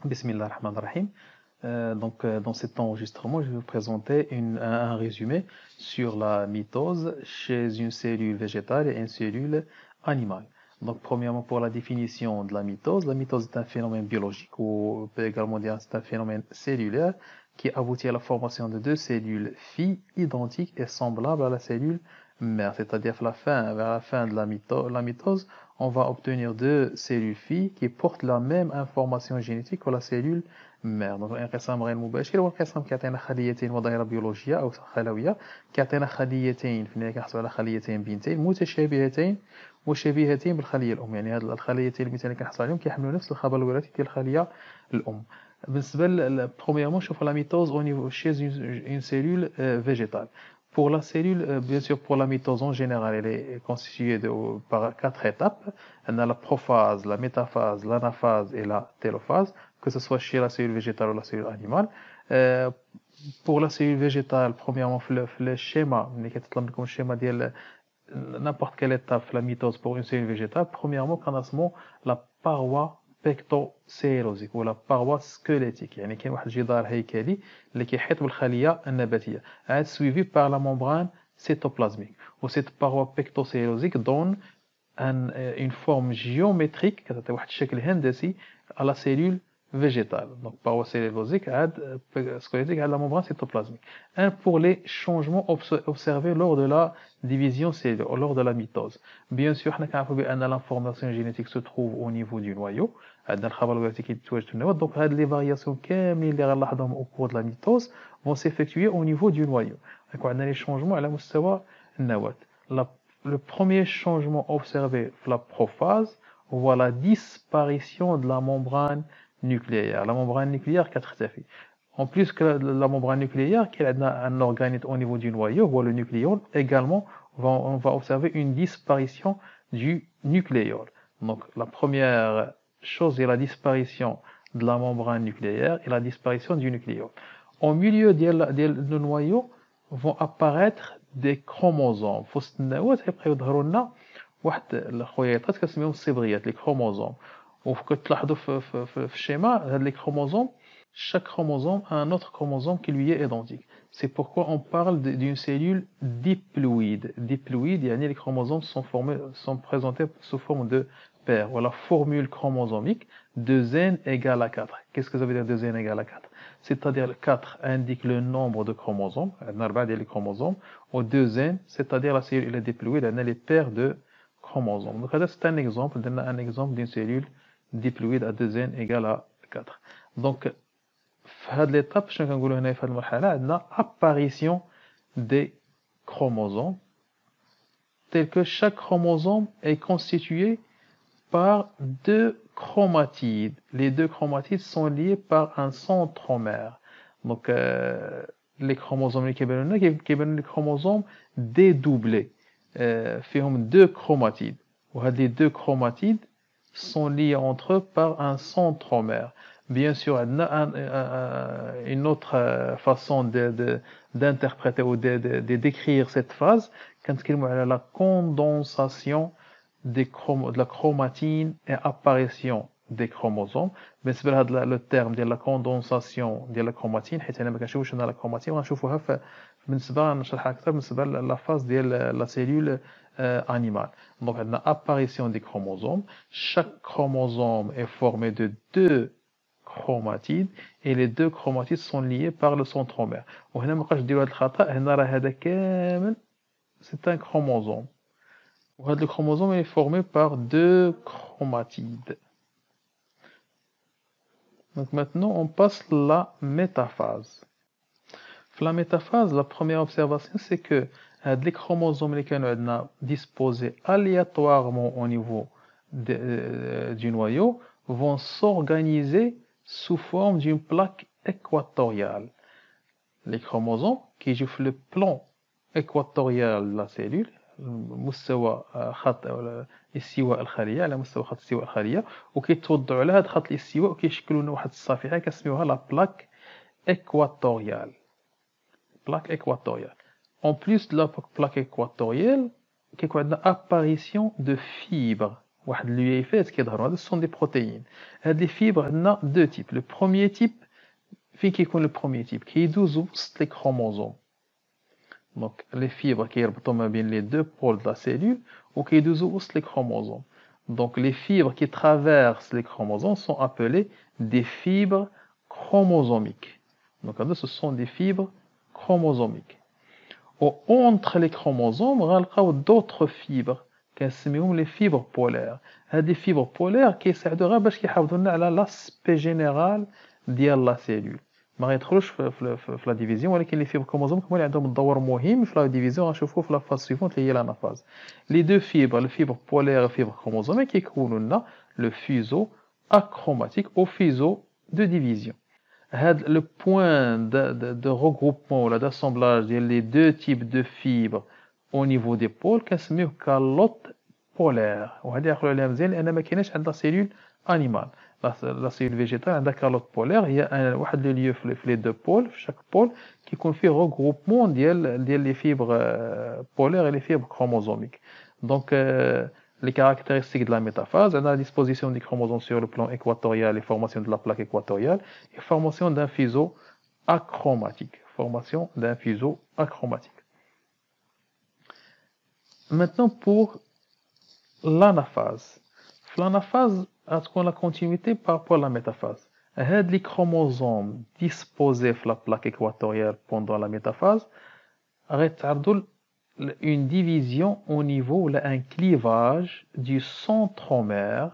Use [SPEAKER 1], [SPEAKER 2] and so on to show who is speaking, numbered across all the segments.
[SPEAKER 1] Bismillah ar-Rahman ar-Rahim. Dans cet enregistrement, je vais vous présenter un résumé sur la mitose chez une cellule végétale et une cellule animale. Donc, premièrement, pour la définition de la mitose est un phénomène biologique ou on peut également dire c'est un phénomène cellulaire qui aboutit à la formation de deux cellules filles identiques et semblables à la cellule mère. C'est-à-dire vers la fin de la mitose, on va obtenir deux cellules filles qui portent la même information génétique que la cellule mère. Donc الانقسام غير المباشر هو الانقسام كيعطينا خليتين وظاهرة بيولوجية أو خلوية كيعطينا خليتين في النهاية كنحصلوا على خليتين بنتين متشابهتين وشبيهتين بالخلية الأم. يعني هذه الخليتين اللي كنحصلوا عليهم كيحملوا نفس الخبر الوراثي ديال الخلية الأم. بالنسبة premièrement نشوفوا la mitose au niveau chez une cellule végétale. Pour la cellule, bien sûr, pour la mitose en général, elle est constituée par 4 étapes. On a la prophase, la métaphase, l'anaphase et la télophase, que ce soit chez la cellule végétale ou la cellule animale. Euh, pour la cellule végétale, premièrement, le schéma, le schéma de n'importe quelle étape de la mitose pour une cellule végétale, premièrement, on a la paroi pectocellulosique ou la paroi squelettique. يعني كاين واحد الجدار هيكلي اللي كيحيط بالخليه النباتيه عاد suivi par la membrane cytoplasmique. و cette paroi pectocellulosique donne une forme géométrique كتعطي واحد الشكل هندسي à la cellule végétale. Donc paroi cellulosique عاد squelettique عاد la membrane cytoplasmique. Pour les changements observés lors de la division cellulaire, lors de la mitose. Bien sûr, l'information génétique se trouve au niveau du noyau. Donc, les variations au cours de la mitose vont s'effectuer au niveau du noyau. Donc, on a les changements à la mustawa nawat. Le premier changement observé la prophase voit la disparition de la membrane nucléaire. La membrane nucléaire كتختفي. En plus que la membrane nucléaire, qui est un organe au niveau du noyau, ou le nucléole, également, on va observer une disparition du nucléole. Donc, la première chose est la disparition de la membrane nucléaire et la disparition du nucléole. Au milieu du noyau vont apparaître des chromosomes. فوسط النواة يبقاو يظهروا لنا واحد الخياطات كنسميوهم الصبغيات لي كروموزوم. وكتلاحظوا في الشيما هاد لي كروموزوم chaque chromosome a un autre chromosome qui lui est identique. C'est pourquoi on parle d'une cellule diploïde. Diploïde, les chromosomes sont présentés sous forme de paires. Ou la formule chromosomique 2n égale à 4. Qu'est-ce que ça veut dire 2n égale à 4? C'est-à-dire 4 indique le nombre de chromosomes, les chromosomes, ou 2n, c'est-à-dire la cellule diploïde, les paires de chromosomes. Donc c'est un exemple d'une cellule diploïde à 2n égale à 4. Donc, في هذه l'étape شنو كنقولوا هنا في هذه المرحله عندنا apparition des chromosomes tel que chaque chromosome est constitué par deux chromatides. Les deux chromatides sont liés par un centromère. Donc les chromosomes اللي كيبانوا les chromosomes dédoublés فيهم deux chromatides وهاد les deux chromatides sont liés entre eux par un centromère. Bien sûr, une autre façon d'interpréter ou de décrire cette phase, quand il y a la condensation de la chromatine et apparition des chromosomes. بالنسبة لهذا le terme ديال la condensation ديال la chromatine حيت هنا ما كنشوفوش هنا la chromatine وغنشوفوها بالنسبة نشرحها أكثر بالنسبة la phase ديال la cellule animale. Donc, on a apparition des chromosomes. Chaque chromosome est formé de deux chromatides et les deux chromatides sont liés par le centromère. وهنا ما بقاش ديروا هذا الخطأ هنا راه هذا كامل c'est un chromosome. وهذا le chromosome est formé par deux chromatides. Donc maintenant on passe la métaphase. La métaphase, la première observation c'est que les chromosomes اللي كانوا عندنا disposés aléatoirement au niveau du noyau vont s'organiser sous forme d'une plaque équatoriale. Les chromosomes qui jouent le plan équatorial de la cellule مستوى خط استواء الخلية على مستوى خط استواء الخلية وكيتوضعوا على هذا خط الاستواء وكيشكلوا لنا واحد الصفيحة كنسميوها لا بلاك équatoriale. Plaque équatoriale. En plus de la plaque équatoriale, il y a une apparition de fibres واحد اليويفات كيظهروا هادو سون دي بروتيين. هاد لي فيبر عندنا دو تيب. لو بروميير تيب فين كيكون لو بروميير تيب كيدوزو وسط لي كروموزوم. دونك لي فيبر كيربطوا ما بين لي دو بول د لا سيلول وكيدوزو وسط لي كروموزوم. Donc les fibres qui traversent les chromosomes sont appelées des fibres chromosomiques. Donc ce sont des fibres chromosomiques. Entre les chromosomes, on a d'autres fibres كنسميهم les fibres polaires. هاد les fibres polaires كيساعدونا باش كيحافظوا لنا على l'aspect général ديال la cellule. ما غيدخلوش في لا ديفيزيون، ولكن لي فيبر كروموزوم هما اللي عندهم الدور مهم في لا ديفيزيون. غنشوفوه في لا فاز سويفونت اللي هي لانافاز. لي دو فيبر الفيبر بولير والفيبر كروموزوميك كيكونوا لنا لو فيزو اكروماتيك او فيزو دو ديفيزيون. هاد لو بوين دو regroupement ولا d'assemblage ديال لي دو تيب دو فيبر او نيفو دي بول كنسميوه كالوت بولير. وهذه عقلوا عليها مزيان لان ما كايناش عندها سيلول انيمال. لا سيلول فيجيتال عندها كالوت بولير، هي واحد لو ليو في لي دو بول، في شاك بول كيكون فيه regroupement ديال لي فيبر بولير et les fibres chromosomiques. Donc les caractéristiques de la métaphase, on a la disposition des chromosomes sur le plan équatorial et formation de la plaque équatoriale et formation d'un fuseau achromatique. Formation d'un fuseau achromatique. Maintenant pour l'anaphase. L'anaphase a la continuité par rapport à la métaphase. Les chromosomes disposés sur la plaque équatoriale pendant la métaphase rétardent une division au niveau, un clivage du centromère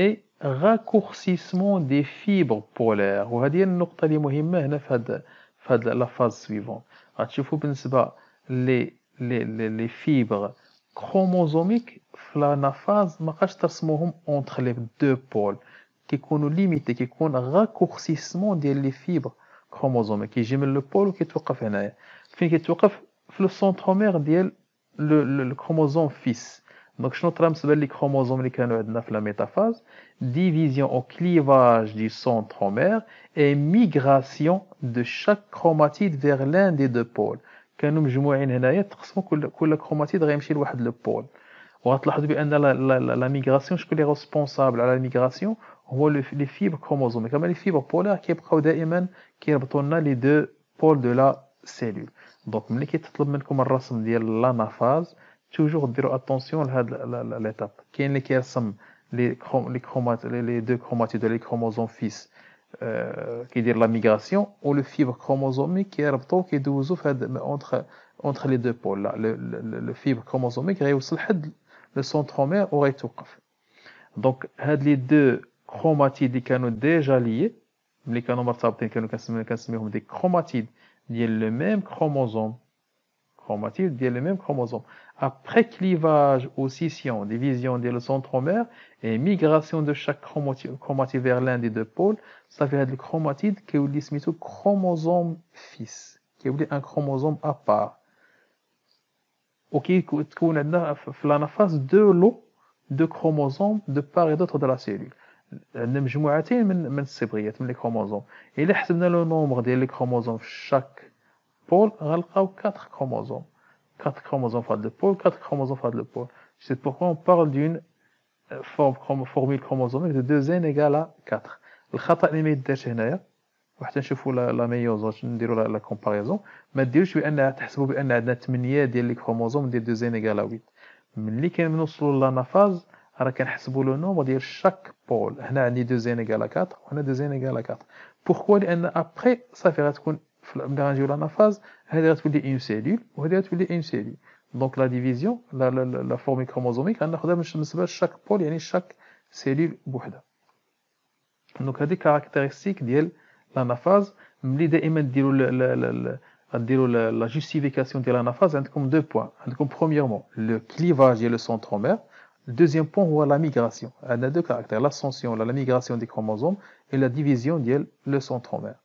[SPEAKER 1] et raccourcissement des fibres polaires. وهذه النقطة اللي مهمة هنا في هاد la phase suivante. غتشوفوا بالنسبة les fibres chromosomiques في l'anaphase ما بقاش ترسموهم entre les deux pôles. كيكونوا ليميتي، كيكون raccourcissement ديال les fibres chromosomiques كيجي من لو بول وكيتوقف هنايا. فين كيتوقف؟ في لو سنترومير ديال لو كروموزوم فيس. دونك شنو طرا بالنسبه لي كروموزوم اللي كانوا عندنا في لا ميتافاز؟ division au clivage du centromère et migration de chaque chromatide vers l'un des deux pôles. كانوا مجموعين هنايا تقسموا كل كروماتيد غيمشي لواحد لو بول. وغتلاحظوا بان لا ميغراسيون شكون اللي ريسبونسابل على الميغراسيون؟ هو لي فيبر كروموزوميك. اما لي فيبر بولار كيبقاو دائما كيربطوا لنا لي دو بول دو لا سيلول. دونك ملي كيتطلب منكم الرسم ديال لانافاز توجور ديروا اتونسيون لهاد ليتاب. كاين اللي كيرسم لي دو كروماتيد لي كروموزوم فيس كيدير لا ميغراسيون، و لو فيبر كروموزوميك كيربطوا كيدوزوا في هاد اونتر لي دو بول. لا لو فيبر كروموزوميك غيوصل حد لو سنترومير وغيتوقف. دونك هاد لي دو كروماتيد اللي كانوا ديجا ليي ملي كانوا مرتبطين كانوا كنسميهم دي كروماتيد ديال لو ميم كروموزوم. chromatide ديال le même chromosome. Après clivage ou scission, division ديال le centromère et migration de chaque chromatide vers l'un des deux pôles, ça fait le chromatide كيولي سميتو chromosome fils, كيولي un chromosome à part. وكيكون عندنا في l'anaphase deux lots de chromosomes de part et d'autre de la cellule. عندنا مجموعتين من السبغيات من les chromosomes. إلا حسبنا le nombre ديال les chromosomes في chaque pôle, غنلقاو 4 chromosomes. 4 chromosomes في هاد le pôle, 4 chromosomes في هاد le pôle. C'est pourquoi on parle d'une formule chromosomique de 2n égale à 4. الخطأ اللي ما يدارش هنايا وحتى نشوفوا لا ميوز باش نديروا لا كومباريزون، ما ديروش بان تحسبوا بان عندنا 8 ديال لي كروموزوم ديال 2n égale à 8. ملي كنوصلوا لانافاز راه كنحسبوا لو نومبر ديال شاك بول. هنا عندي 2n égale à 4 وهنا 2n égale à 4. بوركوا؟ لان ابري صافي غتكون ملي غنجيو لانافاز هذه غتولي اون سيلول وهذه غتولي اون سيلول. دونك لا ديفيزيون لا فورمي كروموزوميك غناخذها بالنسبه لشاك بول، يعني شاك سيلول بوحدها. دونك هذه كاركتيرستيك ديال l'anaphase. ملي دائما ديروا لا جوستيفيكاسيون ديال l'anaphase عندكم دو بوين. عندكم premièrement le clivage ديال le centromère. Le deuxième point هو la migration. عندنا deux caractères, l'ascension la migration des chromosomes et la division ديال le centromère.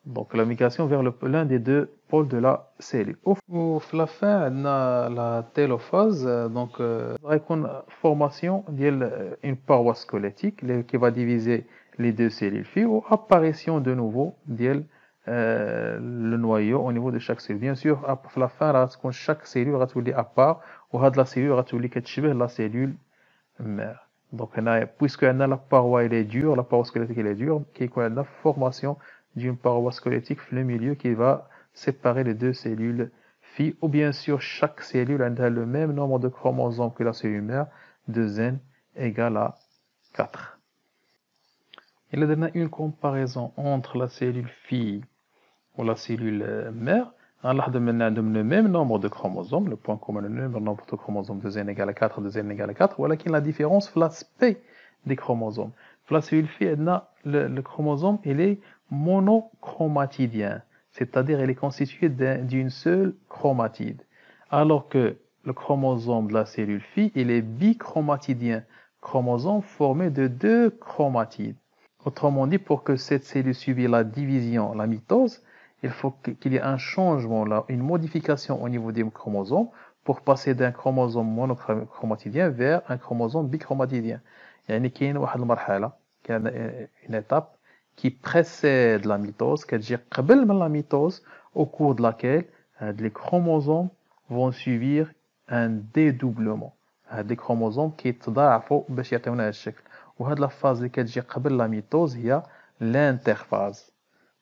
[SPEAKER 1] Donc la migration vers l'un des deux pôles de la cellule. Au la fin عندنا la télophase. Donc غيكون formation ديال une paroi squelettique qui va diviser les deux cellules filles ou apparition de nouveau ديال le noyau au niveau de chaque cellule. Bien sûr à la fin غتكون chaque cellule غتولي à part وهاد la cellule غتولي كتشبه la cellule mère. Donc, puisque la paroi elle est dure, la paroi squelettique elle est dure, qui a la formation d'une paroi squelettique le milieu qui va séparer les deux cellules filles, ou bien sûr chaque cellule a le même nombre de chromosomes que la cellule mère, 2n égale à 4. Il y a une comparaison entre la cellule fille ou la cellule mère. On a le même nombre de chromosomes, le point commun, le nombre de chromosomes, 2n égale à 4, 2n égale à 4, voilà qui est la différence, l'aspect des chromosomes. La cellule fille, le chromosome, il est monochromatidien, c'est-à-dire il est constitué d'une seule chromatide, alors que le chromosome de la cellule fille, il est bichromatidien, chromosome formé de deux chromatides. Autrement dit, pour que cette cellule subisse la division, la mitose, il faut qu'il y ait un changement, une modification au niveau des chromosomes pour passer d'un chromosome monochromatidien vers un chromosome bichromatidien. يعني كاين واحد المرحلة كاين une étape qui précède la mitose كتجي قبل من la mitose au cours de laquelle les chromosomes vont subir un dédoublement. les chromosomes كيتضاعفوا باش يعطيونا هذا الشكل. وهاد la phase اللي كتجي قبل la mitose هي l'interphase.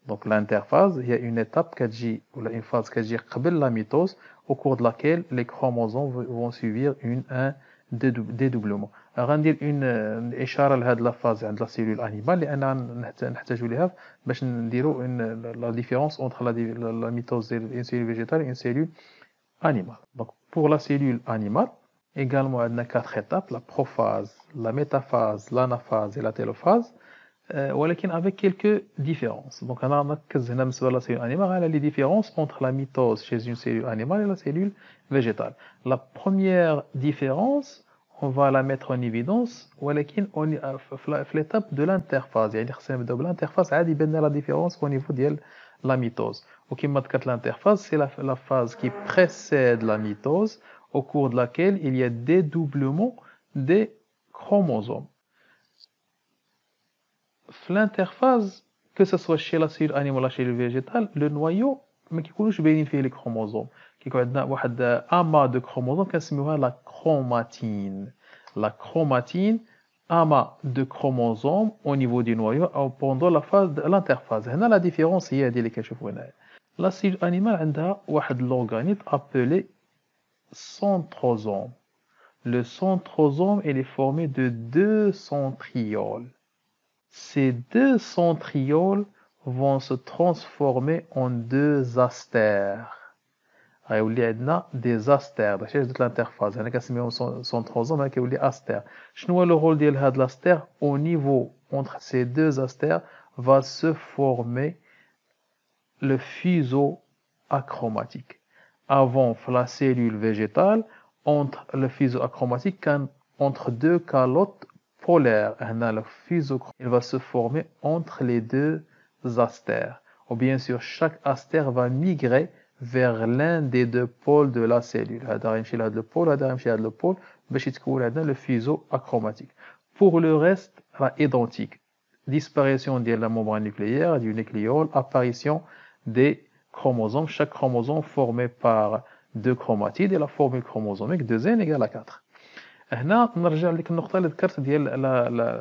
[SPEAKER 1] Donc l'interphase, il y a une étape une phase qui est قبل la mitose, au cours de laquelle les chromosomes vont subir un dédoublement. غندير une إشارة لهاد la phase عند la cellule animale لأننا نحتاجوا لها باش نديروا la différence entre la mitose d'une cellule végétale et une cellule animale. Donc pour la cellule animale, également on a 4 étapes, la prophase, la métaphase, l'anaphase et la télophase. ولكن avec quelques différences. Donc on a نركز هنا بالنسبة للcellule animale على les différences entre la mitose chez une cellule animale et la cellule végétale. La première différence, on va la mettre en évidence ولكن في l'étape de l'interphase. يعني خصنا نبداو بالinterphase عاد يبان لنا la différence au niveau ديال la mitose. وكما ذكرت l'interphase, c'est la phase qui précède la mitose au cours de laquelle il y a dédoublement des chromosomes. L'interphase, que ce soit chez la cellule animale ou la cellule végétale, le noyau ما كيكونوش باينين فيه les chromosomes. كيكون عندنا واحد amas de chromosomes كنسميوها la chromatine. La chromatine, amas de chromosomes au niveau du noyau ou pendant la phase de l'interphase. هنا la différence هي هذه اللي كنشوفوا هنا. La cellule animale عندها واحد l'organite appelé centrosome. Le centrosome il est formé de deux centrioles. Ces deux centrioles vont se transformer en deux astères. غيولي عندنا des astères. داكشي علاش درت l'interphase. هنا كنسميوهم centrosome, هنا كيولي astère. شنو هو le rôle ديال هاد l'astère? Au niveau entre ces deux astères va se former le fuseau achromatique. Avant la cellule végétale, entre le fuseau achromatique, entre deux calottes polaire, le fuseau, il va se former entre les deux astères. Ou bien sûr, chaque astère va migrer vers l'un des deux pôles de la cellule. Le pôle, le pôle, le fuseau achromatique. Pour le reste, identique. Disparition de la membrane nucléaire, du nucléole, apparition des chromosomes. Chaque chromosome formé par deux chromatides et la formule chromosomique 2n égale à 4. هنا نرجع لك النقطة اللي ذكرت ديال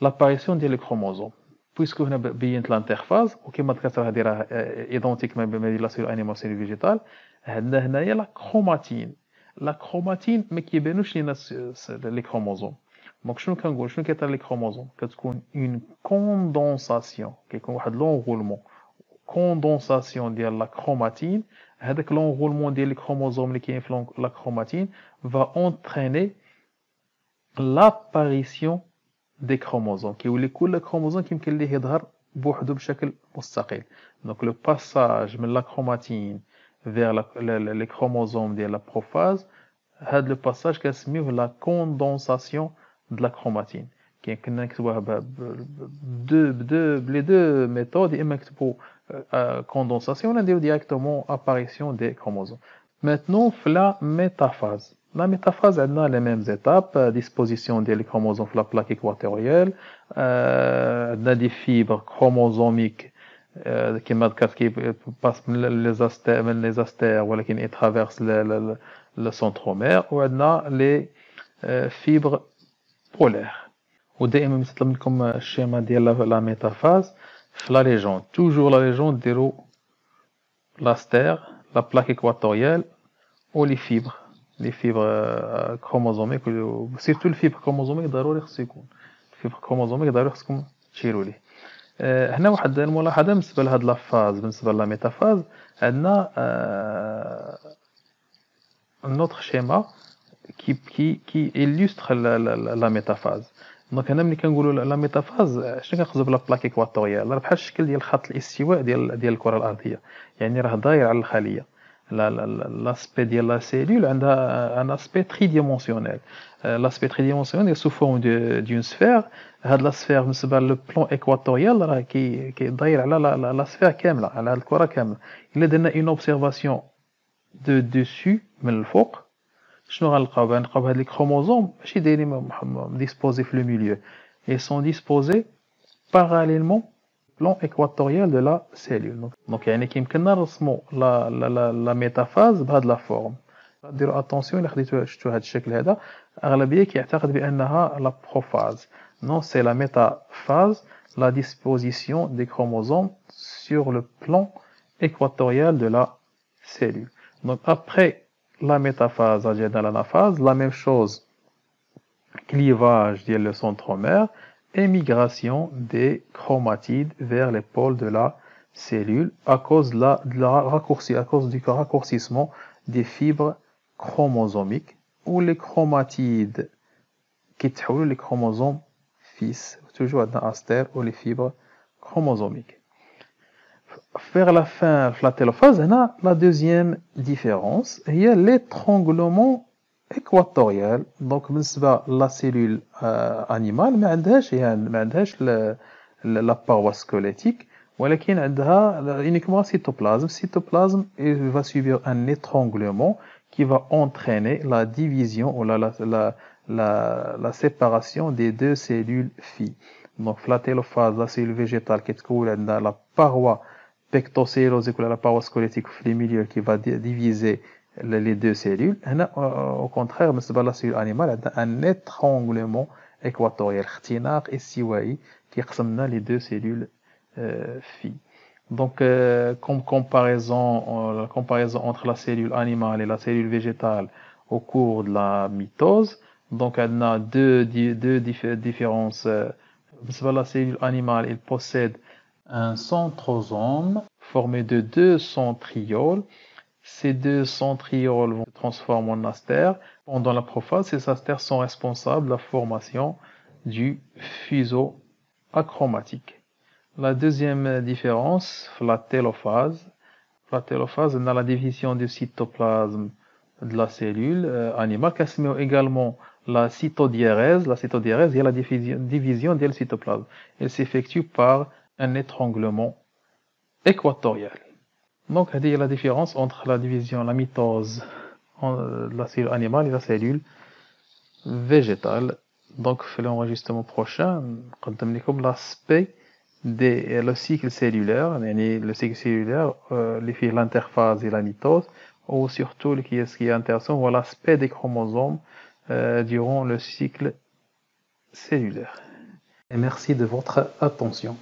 [SPEAKER 1] l'apparition ديال الكروموزوم بويسكو هنا بينت لانترفاز وكما ذكرت هذه راه ايدونتيك ما بين لا سيل انيمال سيل فيجيتال. عندنا هنايا لا كروماتين ما كيبانوش لينا لي كروموزوم. دونك شنو كنقول شنو كيطرى لي كروموزوم؟ كتكون اون كوندونساسيون، كيكون واحد لونغولمون كوندونساسيون ديال لا كروماتين. هذاك لونغولمون ديال لي كروموزوم اللي كاين في لا كروماتين va entraîner l'apparition des chromosomes كيولي كل كروموزوم كيمكن ليه يظهر بوحدو بشكل مستقل. دونك لو باساج من لا كروماتين vers les chromosomes ديال لا بروفاز، هاد لو باساج كنسميوه لا كوندونساسيون de la chromatine. كنا نكتبوها بلي دو ميثود، يا اما نكتبو كوندونساسيون ولا نديرو ديريكتومون apparition des chromosomes. Maintenant, la métaphase. La métaphase, elle a les mêmes étapes. Disposition des chromosomes de la plaque équatoriale, des fibres chromosomiques qui passent les astères, et traversent le centromère. Ou les فيبر بولار. ودائما يطلب منكم الشيما ديال لا ميتافاز في لا ليجوند، توجور لا ليجوند ديروا لا ستير لا بلاك ايكواتوريال و لي فيبر كروموزوميك، سيرتو الفيبر كروموزوميك ضروري خصو يكون، الفيبر كروموزوميك ضروري خصكم تشيروا ليه. هنا واحد الملاحظه بالنسبه لهاد لا فاز، بالنسبه لا ميتافاز عندنا نوتر شيما كي illustre لا ميتافاز. دونك هنا ملي كنقولوا لا ميتافاز شنو كنقصدوا بلا بلاك ايكواتوريال؟ راه بحال الشكل ديال خط الاستواء ديال الكره الارضيه، يعني راه داير على الخليه. لاسبي ديال لا سيلول عندها ان اسبي تري ديمونسيونيل. لاسبي تري ديمونسيونيل سو فورم دون سفير. هاد لا سفير بالنسبه لو بلون ايكواتوريال راه كي داير على لا سفير كامله، على هاد الكره كامله. الا درنا اون اوبسيرفاسيون دو دوسو من الفوق، شنو غنلقاو؟ غنلقاو هاد لي كروموزوم ماشي دايرين ديسبوزي في لو ميليو، ils sont disposés parallèlement plan équatorial de la cellule. Donc يعني كيمكننا نرسموا لا ميتافاز بهاد لا فورم. ديروا اتونسيون الا خديتو شفتوا هاد الشكل هذا، اغلبيه كيعتقد بانها لا بروفاز. Non, c'est la métaphase, la disposition des chromosomes sur le plan équatorial de la cellule. Donc après la métaphase, l'anaphase, la même chose, clivage ديال le centromère et migration des chromatides vers les pôles de la cellule à cause du raccourcissement des fibres chromosomiques ou les chromatides qui تحولوا les chromosomes fils, toujours dans aster ou les fibres chromosomiques. Vers la fin de la télophase, la deuxième différence est l'étranglement équatorial. Donc, la cellule animale, mais la paroi squelettique, ولكن عندها uniquement cytoplasme. Cytoplasme va subir un étranglement qui va entraîner la division ou la séparation des deux cellules filles. Donc, la télophase, la cellule végétale qui est la paroi pectocellulose, la paroi squelettique في milieu qui va diviser les deux cellules. Au contraire, la cellule animale a un étranglement équatorial, اختناق استوائي qui يقسم les deux cellules filles. Donc, comme la comparaison entre la cellule animale et la cellule végétale au cours de la mitose, donc on a deux différences. La cellule animale, elle possède un centrosome formé de deux centrioles. Ces deux centrioles vont se transformer en astères. Pendant la prophase, ces astères sont responsables de la formation du fuseau achromatique. La deuxième différence, la télophase. La télophase, on a la division du cytoplasme de la cellule animale, qui se également la cytodiérèse. La cytodiérèse, il y a la division du cytoplasme. Elle s'effectue par un étranglement équatorial. Donc, il y a la différence entre la division, la mitose de la cellule animale et la cellule végétale. Donc, pour l'enregistrement prochain, on va l'aspect le cycle cellulaire, le cycle cellulaire, l'interphase et la mitose, ou surtout, ce qui est intéressant, voilà l'aspect des chromosomes durant le cycle cellulaire. Et merci de votre attention.